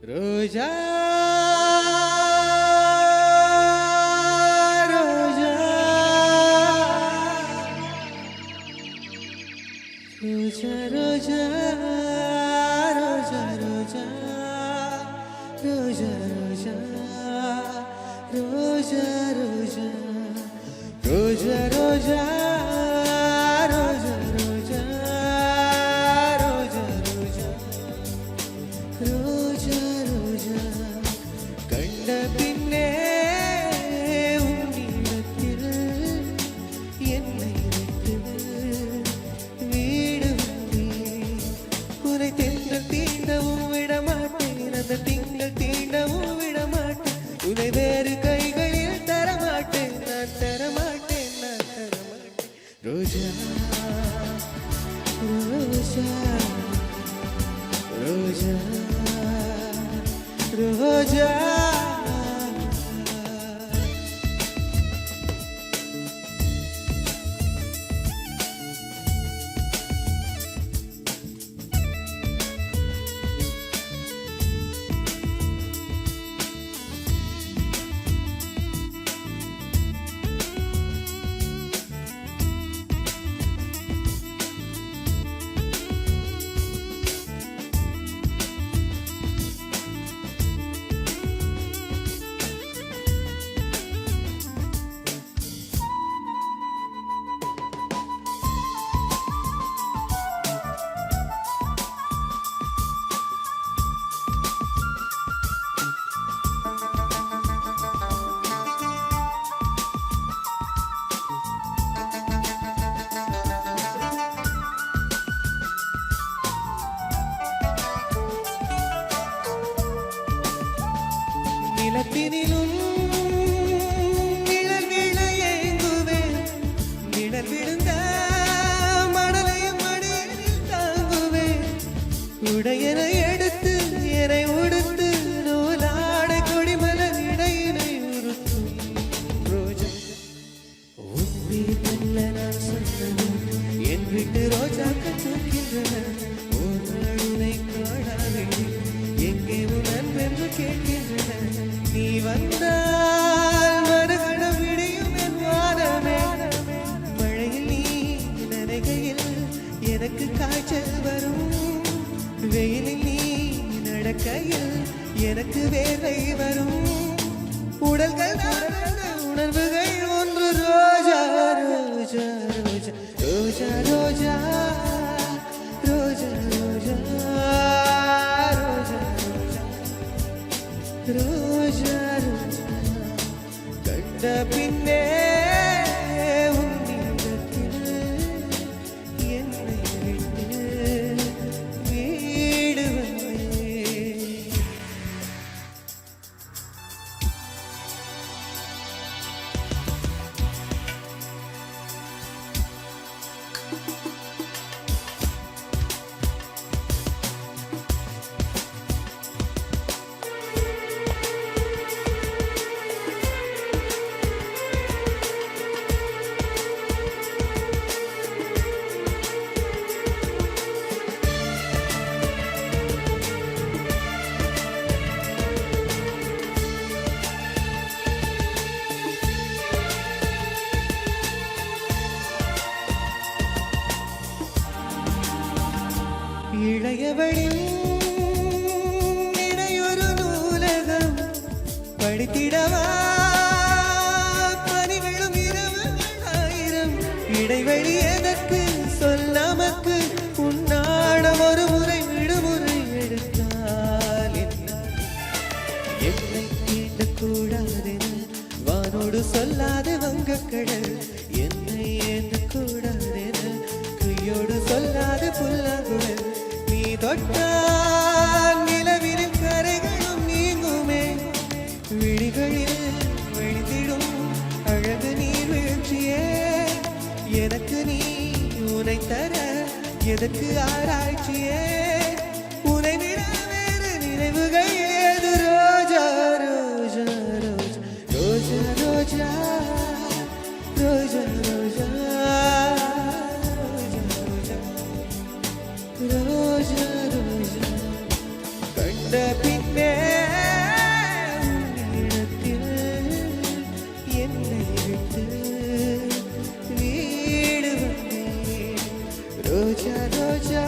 ரோஜா ரோஜா ரோஜா ரோஜா ரோஜா ரோஜா ரோஜா ரோஜா ரோஜா ரோஜா ரோஜா ரோஜா Roja, Roja, Roja, Roja. நிலத்தினிலும் நிழல் விழ ஏங்குவேன் நிழல் விழுந்த மணலையும் மடியில் தாங்குவேன் உடையனை எடுத்து என்னை உடுத்து நூலாடை கொடிமலர் இடையினை உறுத்தும் ரோஜா உன்னை நல்ல நான் சொன்னது என் வீட்டு ரோஜாக்கள் தூக்கின்றன ஒரு நாளுனை காணாதே எங்கே உணன் என்று கேட்கின்றன நீ வந்தால் மறுகணம் விடியும் என் வானமே மழையில் நீ நனைகையில் எனக்கு காய்ச்சல் வரும் வெயிலில் நீ நடக்கையில் எனக்கு வேர்வை வரும் உடல்கள் உணர்வுகள் ஒன்று ரோஜா ரோஜா ரோஜா ரோஜா ரோஜா ரோஜா ரோஜா ரோஜா ரோஜா ரோஜா கண்ட பின்னே உன்னிடத்தில் என்னை விட்டு வீடு வந்தேன் இளையவளின் இடையொரு நூலகம் படித்திடவா பனிவிழும் இரவுகள் ஆயிரம் இடைவெளி எதற்கு சொல்லாமக்கு உன்னாடம் ஒரு முறை விடுமுறை எடுத்தால் என்னை தீண்டக்கூடாதென வானோடு சொல்லாத வங்கக்கடல் என்னை ஏந்தக்கூடாதென கையோடு சொல்லாத புல்லாங்குழல் தொட்டால் நிலவின் கரைகளும் நீங்குமே விழிகளில் விழித்திடும் அழகு நீர் வீழ்ச்சியே எனக்கு நீ உனை தர எதற்கு ஆராய்ச்சியே உனை விட வேறு நினைவுகள் ஏது ரோஜா ரோஜா ரோஜா ரோஜா ரோஜா ரோஜா ரோஜா ரோஜா ரோஜா கண்ட பின்னே உன்னை விட்டு வீடு வந்தேன் ரோஜா ரோஜா